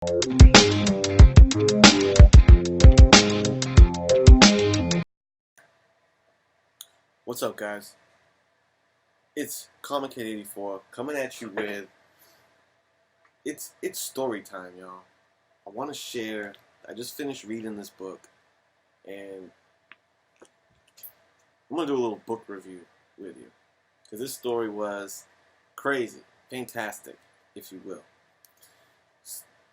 What's up, guys? It's Comic Kid 84 coming at you with it's story time, y'all. I want to share. I just finished reading this book, and I'm gonna do a little book review with you because this story was crazy, fantastic, if you will.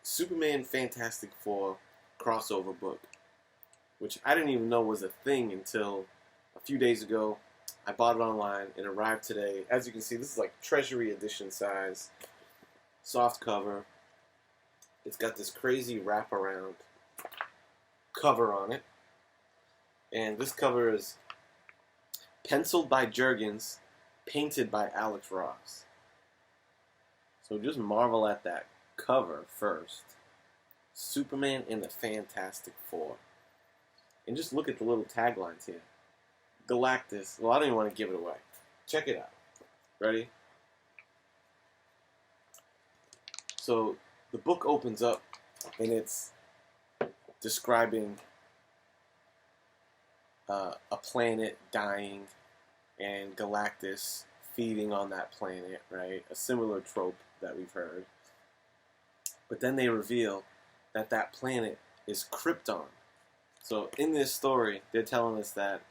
Superman Fantastic Four crossover book, which I didn't even know was a thing until a few days ago. I bought it online. It arrived today. As you can see, this is like Treasury Edition size, soft cover. It's got this crazy wraparound cover on it. And this cover is penciled by Jurgens, painted by Alex Ross. So just marvel at that cover first. Superman and the Fantastic Four. And just look at the little taglines here. Galactus. Well, I don't even want to give it away. Check it out. Ready? So the book opens up and it's describing a planet dying and Galactus feeding on that planet, right? A similar trope that we've heard. But then they reveal that that planet is Krypton. So in this story, they're telling us that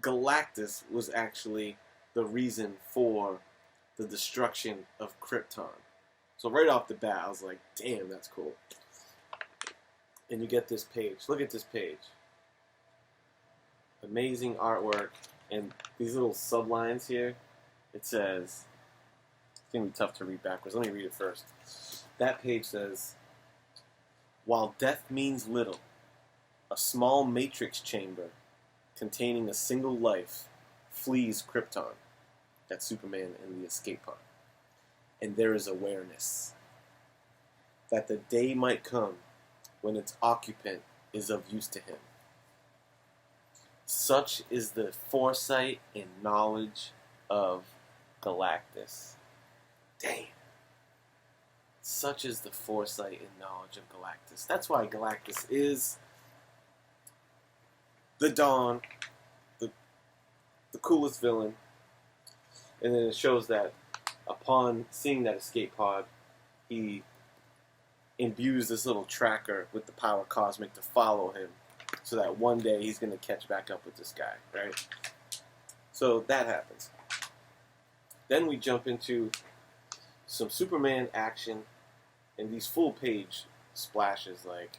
Galactus was actually the reason for the destruction of Krypton. So right off the bat, I was like, damn, that's cool. And you get this page. Look at this page. Amazing artwork. And these little sublines here, it says, it's going to be tough to read backwards. Let me read it first. That page says, while death means little, a small matrix chamber containing a single life flees Krypton. That's Superman and the escape pod. And there is awareness that the day might come when its occupant is of use to him. Such is the foresight and knowledge of Galactus. Damn. Such is the foresight and knowledge of Galactus. That's why Galactus is the Dawn, the coolest villain. And then it shows that upon seeing that escape pod, he imbues this little tracker with the power cosmic to follow him, so that one day he's going to catch back up with this guy, right? So that happens. Then we jump into some Superman action, and these full page splashes, like,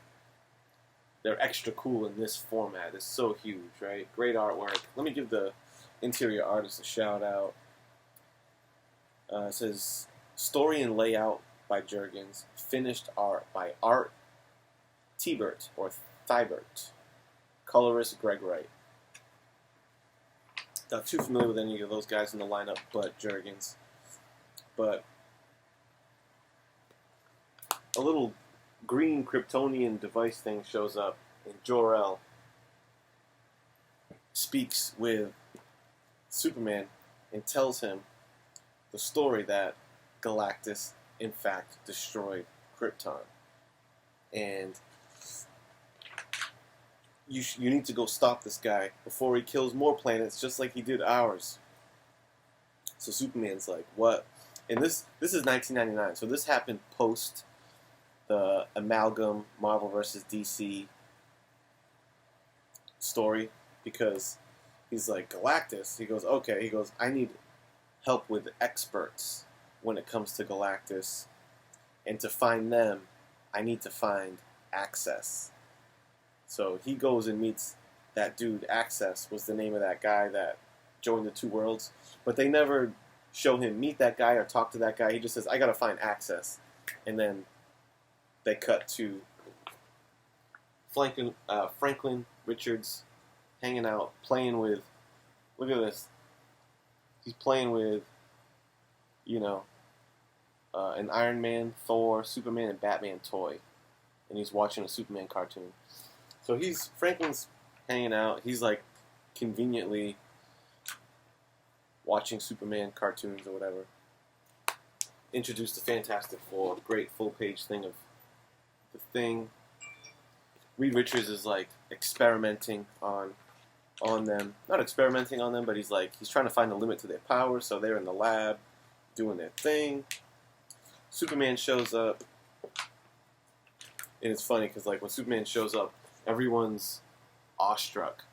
they're extra cool in this format. It's so huge, right? Great artwork. Let me give the interior artist a shout out. It says, story and layout by Jurgens. Finished art by Art Thibert, or Thibert. Colorist Greg Wright. Not too familiar with any of those guys in the lineup, but Jurgens. But a little green Kryptonian device thing shows up, and Jor-El speaks with Superman and tells him the story that Galactus, in fact, destroyed Krypton. And you need to go stop this guy before he kills more planets just like he did ours. So Superman's like, what? And this is 1999, so this happened post the amalgam Marvel vs. DC story, because he's like, Galactus, he goes, okay, he goes, I need help with experts when it comes to Galactus, and to find them, I need to find Access. So he goes and meets that dude. Access was the name of that guy that joined the two worlds, but they never show him meet that guy or talk to that guy. He just says, I gotta find Access. And then they cut to Franklin Richards hanging out, playing with, look at this, he's playing with, an Iron Man, Thor, Superman, and Batman toy. And he's watching a Superman cartoon. So Franklin's hanging out, he's like conveniently watching Superman cartoons or whatever. Introduced the Fantastic Four, great full page thing of the thing. Reed Richards is like experimenting on them. Not experimenting on them, but he's trying to find the limit to their power. So they're in the lab doing their thing. Superman shows up, and it's funny because like when Superman shows up, everyone's awestruck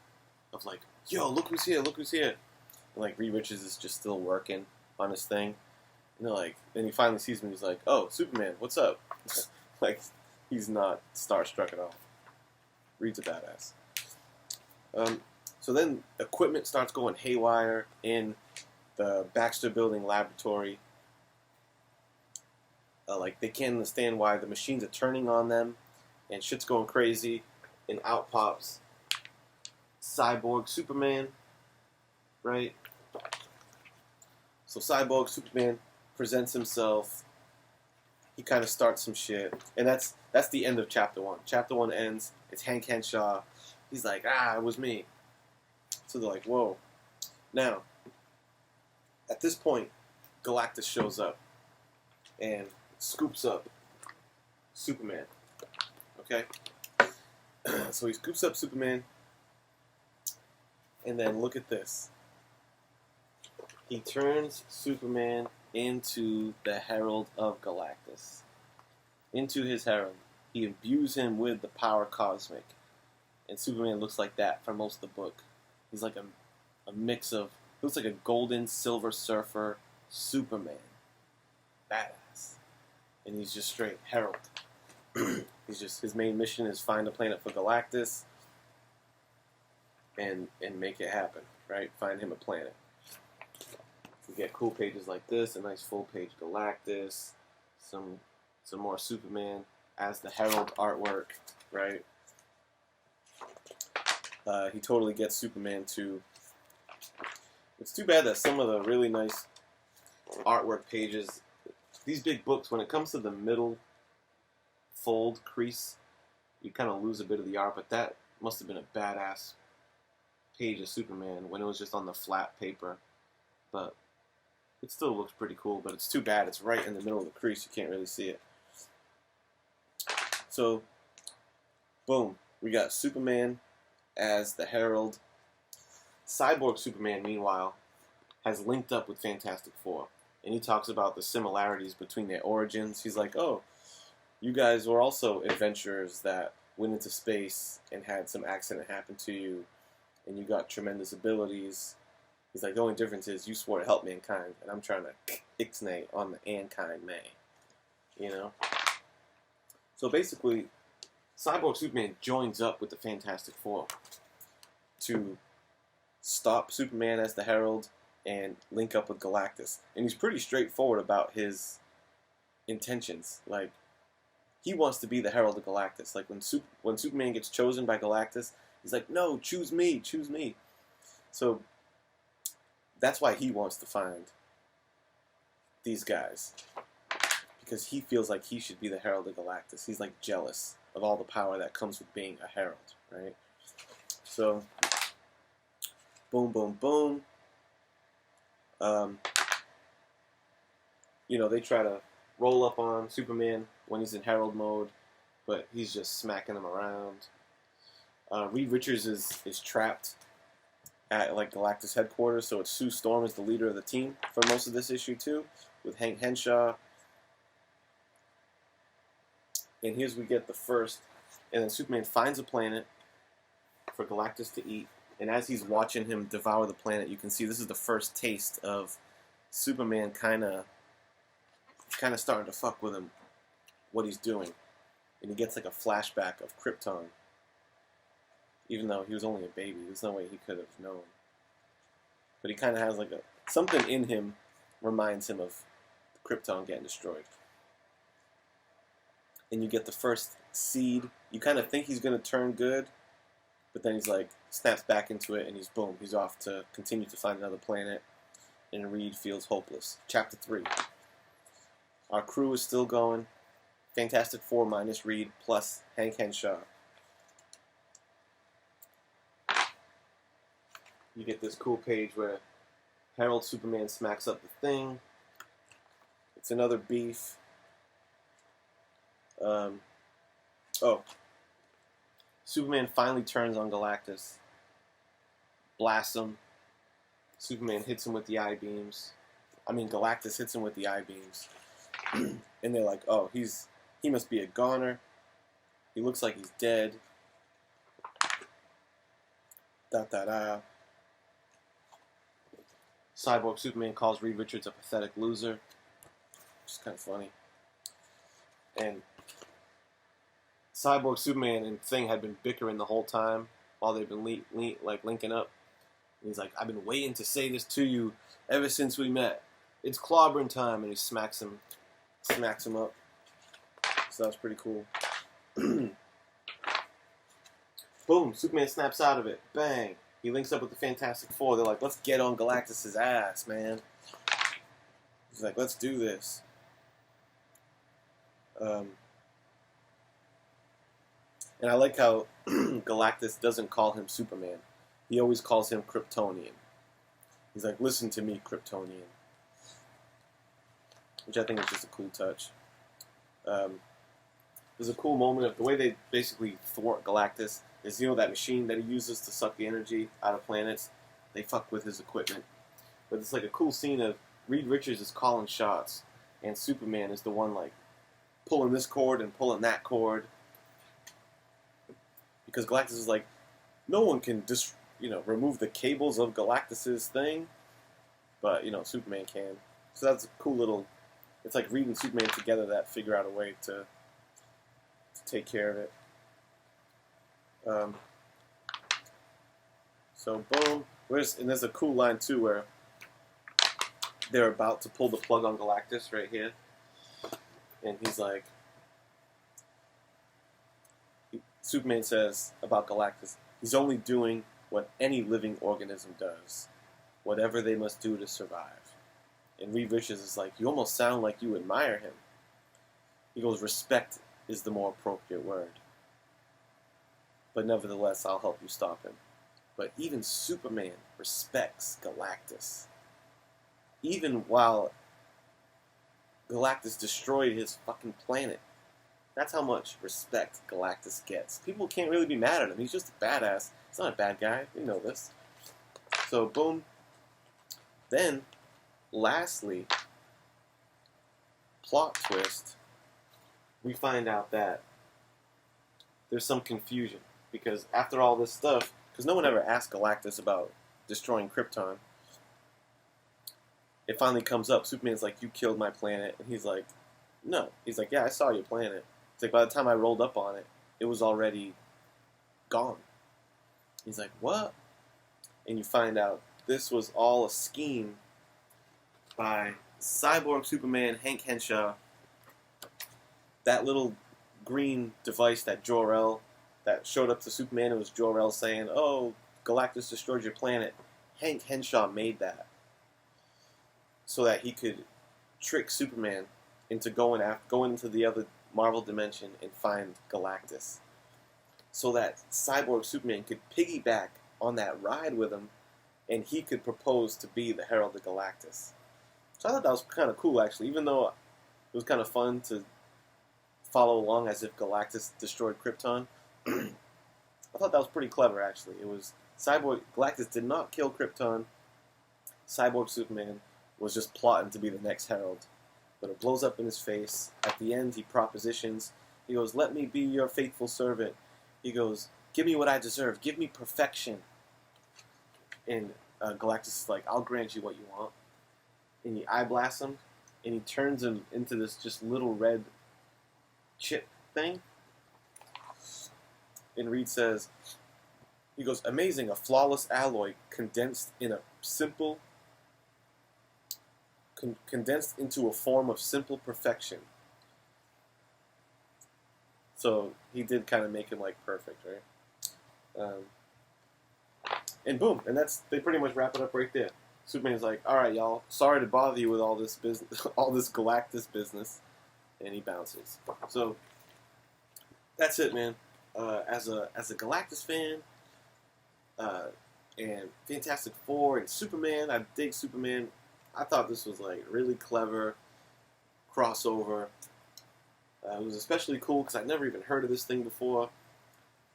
of like, yo, look who's here, look who's here. And like Reed Richards is just still working on his thing. And they're like, then he finally sees him and he's like, oh, Superman, what's up? Like, he's not starstruck at all. Reed's a badass. So then equipment starts going haywire in the Baxter Building laboratory. Like, they can't understand why the machines are turning on them, and shit's going crazy, and out pops Cyborg Superman, right? So Cyborg Superman presents himself. He kind of starts some shit, and that's the end of Chapter 1. Chapter 1 ends. It's Hank Henshaw. He's like, it was me. So they're like, whoa. Now, at this point, Galactus shows up and scoops up Superman. Okay? So he scoops up Superman, and then look at this. He turns Superman into the Herald of Galactus. Into his Herald. He imbues him with the power cosmic. And Superman looks like that for most of the book. He's like a mix of... looks like a golden silver surfer Superman. Badass. And he's just straight Herald. His main mission is find a planet for Galactus and make it happen, right? Find him a planet. We get cool pages like this, a nice full page Galactus, some more Superman as the Herald artwork, right? He totally gets Superman too. It's too bad that some of the really nice artwork pages, these big books, when it comes to the middle fold crease, you kind of lose a bit of the art, but that must have been a badass page of Superman when it was just on the flat paper. But it still looks pretty cool, but it's too bad it's right in the middle of the crease. You can't really see it. So, boom. We got Superman as the Herald. Cyborg Superman, meanwhile, has linked up with Fantastic Four. And he talks about the similarities between their origins. He's like, oh, you guys were also adventurers that went into space and had some accident happen to you. And you got tremendous abilities. He's like, the only difference is you swore to help mankind, and I'm trying to ixnay on the Ankind May. You know? So basically, Cyborg Superman joins up with the Fantastic Four to stop Superman as the Herald and link up with Galactus. And he's pretty straightforward about his intentions. Like, he wants to be the Herald of Galactus. Like, when Superman gets chosen by Galactus, he's like, no, choose me, choose me. So that's why he wants to find these guys. Because he feels like he should be the Herald of Galactus. He's like jealous of all the power that comes with being a Herald, right? So, boom, boom, boom. You know, they try to roll up on Superman when he's in Herald mode, but he's just smacking them around. Reed Richards is trapped at like Galactus headquarters, so it's Sue Storm is the leader of the team for most of this issue too, with Hank Henshaw. And here's we get the first, and then Superman finds a planet for Galactus to eat, and as he's watching him devour the planet, you can see this is the first taste of Superman kind of starting to fuck with him, what he's doing, and he gets like a flashback of Krypton. Even though he was only a baby, there's no way he could have known. But he kind of has like something in him reminds him of Krypton getting destroyed. And you get the first seed. You kind of think he's going to turn good, but then he's like, snaps back into it, and he's off to continue to find another planet. And Reed feels hopeless. Chapter 3. Our crew is still going. Fantastic Four minus Reed plus Hank Henshaw. You get this cool page where Herald Superman smacks up the thing. It's another beef. Oh, Superman finally turns on Galactus, blasts him. Superman hits him with the eye beams. I mean, Galactus hits him with the eye beams, and they're like, "Oh, he must be a goner. He looks like he's dead." Da da da. Cyborg Superman calls Reed Richards a pathetic loser, which is kind of funny. And Cyborg Superman and Thing had been bickering the whole time while they've been linking up. And he's like, "I've been waiting to say this to you ever since we met. It's clobbering time," and he smacks him up. So that's pretty cool. Boom! Superman snaps out of it. Bang! He links up with the Fantastic Four. They're like, "Let's get on Galactus' ass, man." He's like, "Let's do this." And I like how Galactus doesn't call him Superman. He always calls him Kryptonian. He's like, "Listen to me, Kryptonian." Which I think is just a cool touch. There's a cool moment of the way they basically thwart Galactus is, that machine that he uses to suck the energy out of planets. They fuck with his equipment. But it's like a cool scene of Reed Richards is calling shots, and Superman is the one like pulling this cord and pulling that cord. Because Galactus is like, no one can remove the cables of Galactus's thing, but Superman can. So that's a cool little. It's like Reed and Superman together that figure out a way to take care of it. So boom, and there's a cool line too where they're about to pull the plug on Galactus right here, and he's like, Superman says about Galactus, he's only doing what any living organism does, whatever they must do to survive. And Reed Richards is like, "You almost sound like you admire him." He goes, "Respect is the more appropriate word. But nevertheless, I'll help you stop him." But even Superman respects Galactus. Even while Galactus destroyed his fucking planet. That's how much respect Galactus gets. People can't really be mad at him. He's just a badass. He's not a bad guy. We know this. So, boom. Then, lastly, plot twist, we find out that there's some confusion. Because after all this stuff, because no one ever asked Galactus about destroying Krypton, it finally comes up. Superman's like, "You killed my planet." And he's like, "No." He's like, "Yeah, I saw your planet." It's like, by the time I rolled up on it, it was already gone. He's like, "What?" And you find out this was all a scheme by Cyborg Superman Hank Henshaw. That little green device that Jor-El, that showed up to Superman, it was Jor-El saying, "Oh, Galactus destroyed your planet." Hank Henshaw made that so that he could trick Superman into going into the other Marvel dimension and find Galactus, so that Cyborg Superman could piggyback on that ride with him, and he could propose to be the Herald of Galactus. So I thought that was kind of cool, actually, even though it was kind of fun to follow along as if Galactus destroyed Krypton. I thought that was pretty clever, actually. It was Galactus did not kill Krypton. Cyborg Superman was just plotting to be the next Herald. But it blows up in his face. At the end, he propositions. He goes, "Let me be your faithful servant." He goes, "Give me what I deserve. Give me perfection." And Galactus is like, "I'll grant you what you want." And he eye blasts him, and he turns him into this just little red chip thing. And Reed says, he goes, "Amazing, a flawless alloy condensed in a simple... condensed into a form of simple perfection." So he did kind of make him like perfect, right? And boom, and they pretty much wrap it up right there. Superman's like, "All right, y'all, sorry to bother you with all this business, all this Galactus business," and he bounces. So that's it, man. As a Galactus fan, and Fantastic Four and Superman, I dig Superman. I thought this was like really clever crossover. It was especially cool because I'd never even heard of this thing before.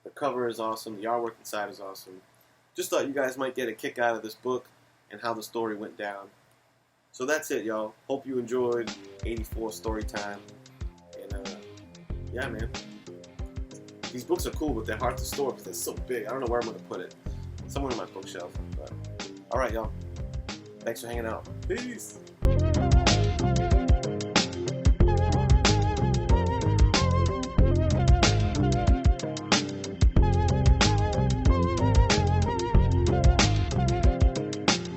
The cover is awesome. The artwork inside is awesome. Just thought you guys might get a kick out of this book and how the story went down. So that's it, y'all. Hope you enjoyed 84 story time. And, yeah, man. These books are cool, but they're hard to store because they're so big. I don't know where I'm going to put it. Somewhere on my bookshelf. But, all right, y'all. Thanks for hanging out. Peace.